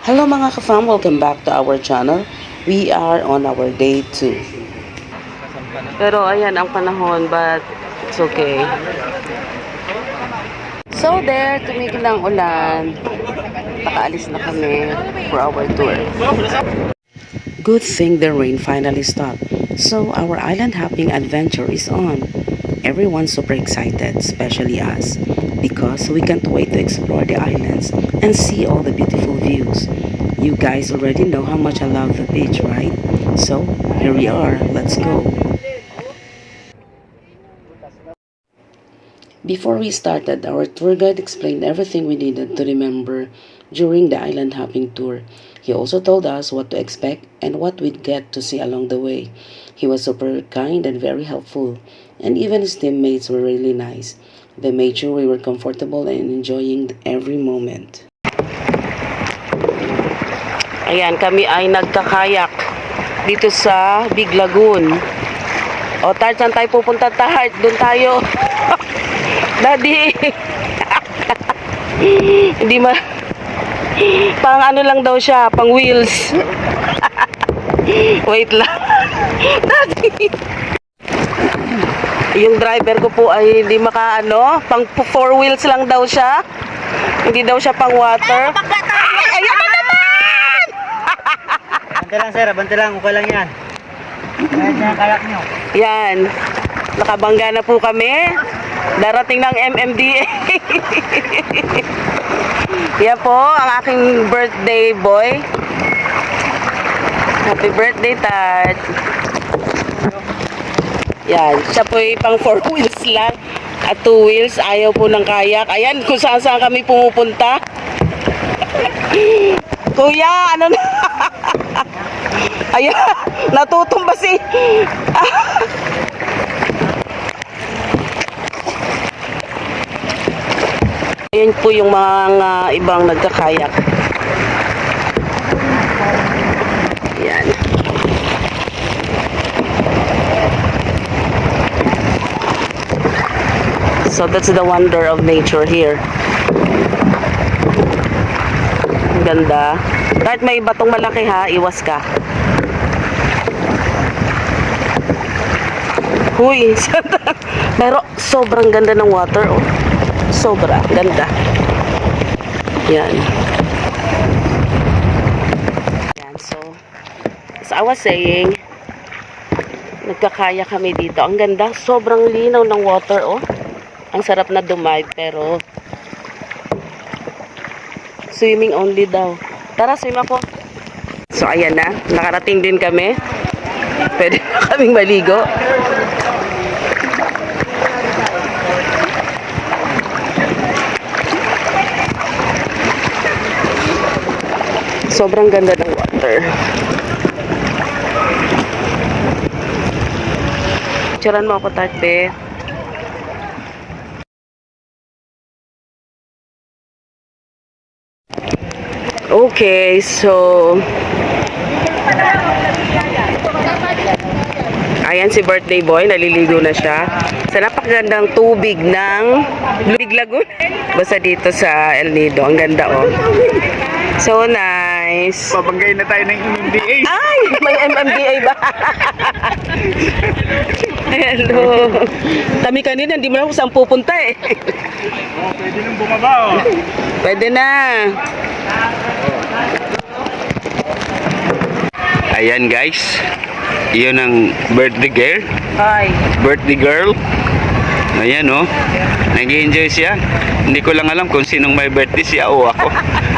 Hello mga ka-fam, welcome back to our channel. We are on our day 2. Pero ayan ang panahon, but it's okay. So there, tumigil ang ulan. Nakaalis na kami for our tour. Good thing the rain finally stopped. So our island hopping adventure is on. Everyone's super excited, especially us, because we can't wait to explore the islands and see all the beautiful views. You guys already know how much I love the beach, right? So, here we are. Let's go. Before we started, our tour guide explained everything we needed to remember during the island hopping tour. He also told us what to expect and what we'd get to see along the way. He was super kind and very helpful, and even his teammates were really nice. They made sure we were comfortable and enjoying every moment. Ayan, kami ay nagkakayak dito sa Big Lagoon. O, Tart, saan tayo pupunta, Tart? Doon tayo. Daddy. Hindi pang ano lang daw siya, pang wheels. Wait lang. Daddy. Yung driver ko po ay hindi makaano, pang 4 wheels lang daw siya. Hindi daw siya pang water. Ayun na naman! Bante lang sir, bante lang, okay lang yan. Ayan siya ang kayak nyo. Yan. Nakabangga na po kami. Darating ng MMDA. Yan po ang aking birthday boy. Happy birthday, Tat. Yan. Siya po ay pang 4 wheels lang. At 2 wheels. Ayaw po ng kayak. Ayan, kung saan saan kami pumupunta. Kuya, ano na? Ayan, natutumba si... Ayan po yung mga ibang nagkakayak. Ayan. So that's the wonder of nature here. Ang ganda. Kahit may batong malaki ha, iwas ka. Huy, pero sobrang ganda ng water, oh. Sobra, ganda. Yan. Yan, so as I was saying, nagkakaya kami dito. Ang ganda, sobrang linaw ng water, oh. Ang sarap na dumive, pero swimming only daw. Tara, swim ako. So, ayan na. Nakarating din kami. Pwede na kaming maligo. Sobrang ganda ng water. Picturean mo ako, Tate. Okay, so ayan si birthday boy, naliligo na siya sa napakagandang tubig ng Big Lagoon. Basta dito sa El Nido, ang ganda, oh. So nice. Pabanggay na tayo ng MMDA. Ay, may MMDA ba? Hello. Kami kanina, hindi mo na kung saan pupunta eh. Oh, pwede nang bumaba, oh. Pwede na. Ayan guys, iyon ang birthday girl. Hi. Birthday girl. Ayan oh, nag-enjoy siya. Hindi ko lang alam kung sinong may birthday, siya o ako.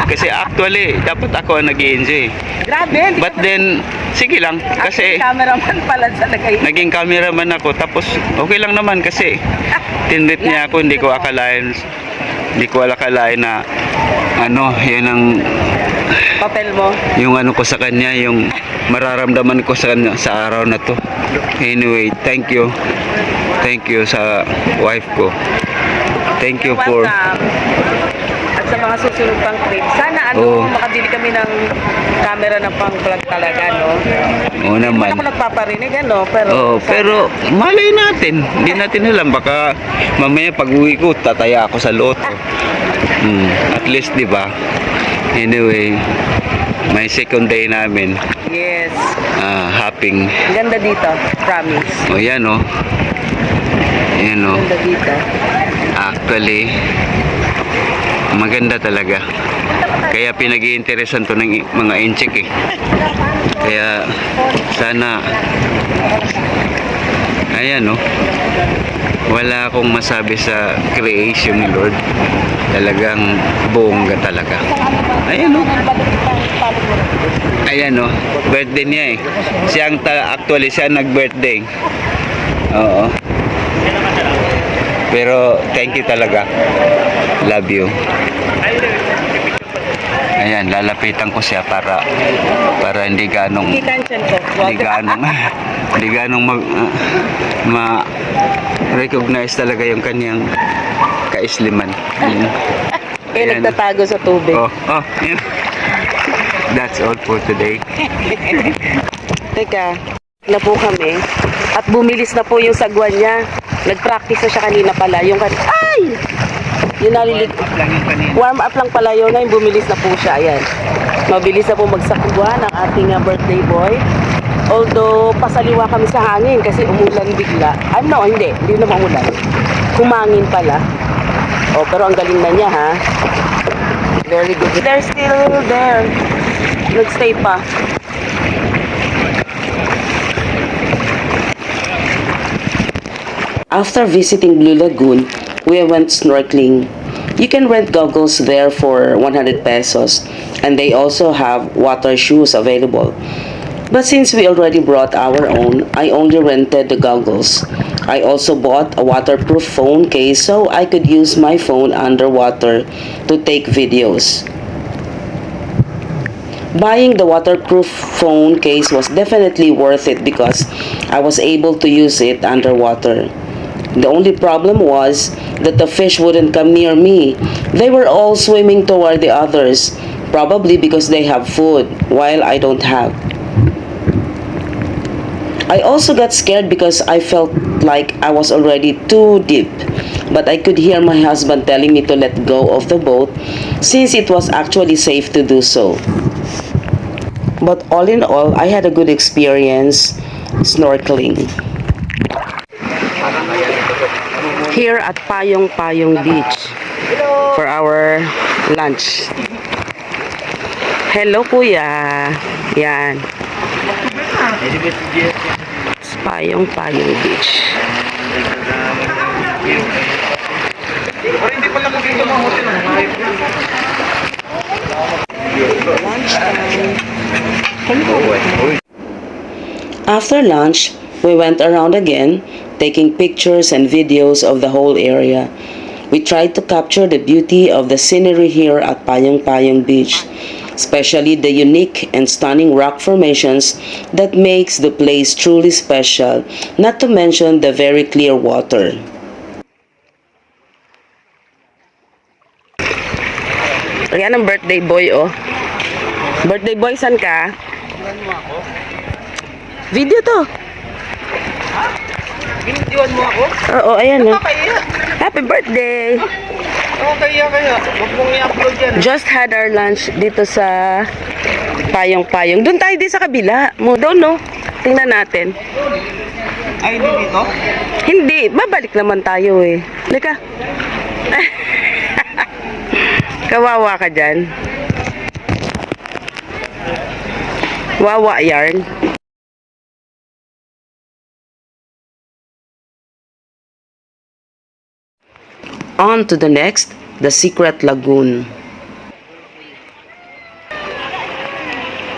Kasi actually, dapat ako ang nag-enjoy. Grabe. But then, sige lang. Kasi Cameraman pala sa lagay. naging cameraman ako. Tapos okay lang naman kasi tinrit niya ako. Hindi ko akalain na ano, yun ang Papel mo. yung ano ko sa kanya, yung mararamdaman ko sa kanya sa araw na to. Anyway, thank you sa wife ko. Thank you for Welcome. At sa mga susunod pang trip, sana makabili kami ng camera na pang vlog talaga, no? oo naman. Hindi ako nagpaparinig, ano? Pero malay natin, hindi natin alam, baka mamaya pag uwi ko tataya ako sa loto. At least, di ba, Anyway, may second day namin. Yes. Hopping. Ganda dito. Promise. O yan o. Yan o. Ganda dito. Actually, maganda talaga. Kaya pinag-iinteresan to ng mga inchik eh. Kaya sana, ayan o. Wala akong masabi sa creation ni Lord. Talagang bongga talaga. Ayan o. Ayan o. Birthday niya eh. Actually siya nag-birthday. Oo. Pero thank you talaga. Love you. Ayan, lalapitan ko siya para hindi ganong hindi ganong ma-recognize talaga yung kanyang kaisliman. Ayan. Ayan. Nagtatago sa tubig. Ayan. That's all for today. Teka, na po kami. At bumilis na po yung sagwan niya. Nag-practice na siya kanina pala. Ay! Yung warm up lang pala yun. Ngayon bumilis na po siya. Ayan. Mabilis na po magsakwan ang ating birthday boy. Although, pasaliwa kami sa hangin kasi umulan bigla. Hindi. Hindi na umulan. Kumangin pala. Pero ang galing na niya, ha? Very good. They're still there. Nag-stay pa. After visiting Blue Lagoon, we went snorkeling. You can rent goggles there for 100 pesos, and they also have water shoes available. But since we already brought our own, I only rented the goggles. I also bought a waterproof phone case so I could use my phone underwater to take videos. Buying the waterproof phone case was definitely worth it because I was able to use it underwater. The only problem was that the fish wouldn't come near me. They were all swimming toward the others, probably because they have food, while I don't have. I also got scared because I felt like I was already too deep, but I could hear my husband telling me to let go of the boat since it was actually safe to do so. But all in all, I had a good experience snorkeling. Here at Payong Beach for our lunch. Hello kuya. Yan. It's Payong Beach. After lunch, we went around again, taking pictures and videos of the whole area. We tried to capture the beauty of the scenery here at Payong Beach, especially the unique and stunning rock formations that makes the place truly special, not to mention the very clear water. Yan ang birthday boy, oh. Birthday boy, san ka? Video to. Ginitiwan mo ako? Oo, ayan oh. Kaya? Happy birthday! Kaya. Huwag mong i-upload yan. Just had our lunch dito sa Payong. Doon tayo din sa kabila. Doon, no? Tingnan natin. Ay, hindi dito? Hindi. Babalik naman tayo eh. Lika. Kawawa ka dyan. Wawa yarn. On to the next, the Secret Lagoon.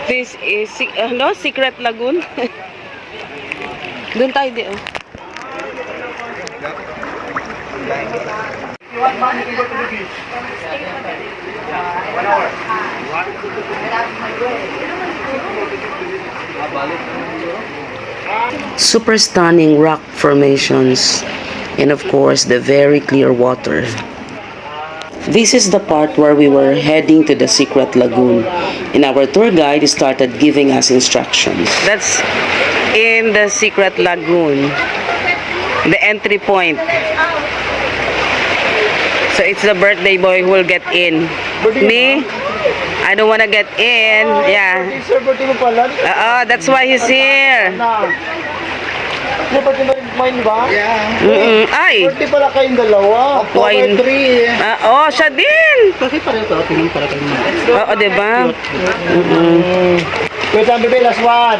This is Secret Lagoon. Doon tayo di oh. Super stunning rock formations. And of course, the very clear water. This is the part where we were heading to the Secret Lagoon, and our tour guide started giving us instructions. That's in the Secret Lagoon, the entry point. So it's the birthday boy who will get in. Me, I don't wanna get in. Yeah. Sir, birthday mo pala. That's why he's here. Hindi, birthday mo rin mine ba? Yeah. Ay. Birthday pala kayong dalawa. Wine. October 3. Siya din. Kasi pareho to, tingin para kayo mo. Oo, diba? Wait lang, bebe, last one.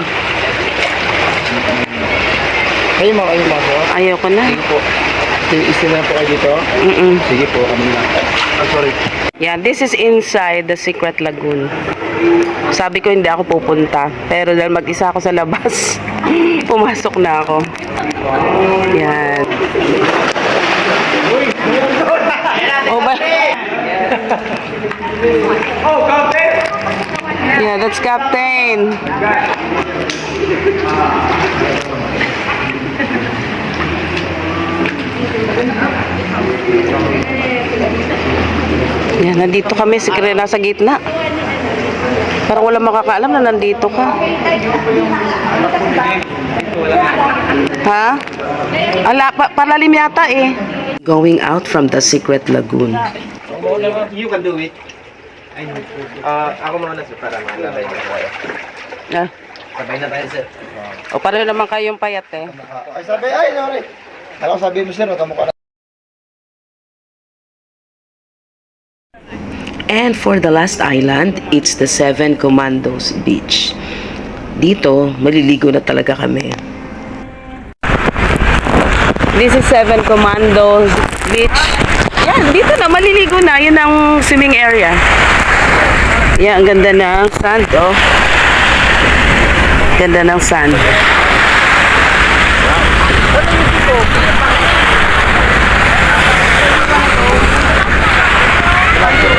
Kayo mo, Ayoko na. Sige po. Isa na po kayo dito? Sige po, kami na. Sorry. Yeah, this is inside the Secret Lagoon. Sabi ko hindi ako pupunta. Pero dahil mag-isa ako sa labas, pumasok na ako. Yan. Oh, ba? Yeah, that's Captain. Yan, nandito kami, nasa gitna. Parang wala makakaalam na nandito ka. Ha? Palalim yata eh. Going out from the Secret Lagoon. You can do it. Ako muna sir, para malabay na kayo. Ah. Sabay na tayo sir. O pareho naman kayong payat eh. Ay sabi, ay sorry. Ako sabi mo sir, kamukha na. And for the last island, it's the Seven Commandos Beach. Dito, maliligo na talaga kami. This is Seven Commandos Beach. Yan, dito na, maliligo na. Yun ang swimming area. Yan, ang ganda ng sand, oh. Ganda ng sand.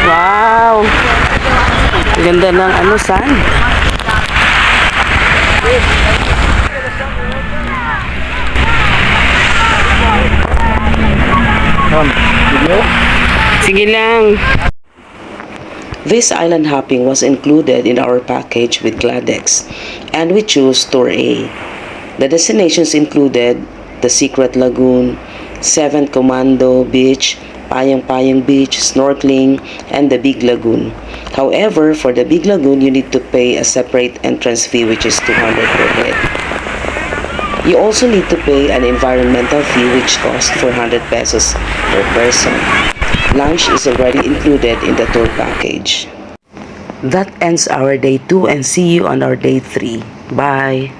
Wow! Ganda ng sand. Sige lang. This island hopping was included in our package with Gladex, and we chose Tour A. The destinations included the Secret Lagoon, Seventh Commando Beach, Payang Beach, snorkeling, and the Big Lagoon. However, for the Big Lagoon, you need to pay a separate entrance fee which is 200 per head. You also need to pay an environmental fee which costs 400 pesos per person. Lunch is already included in the tour package. That ends our day 2 and see you on our day 3. Bye!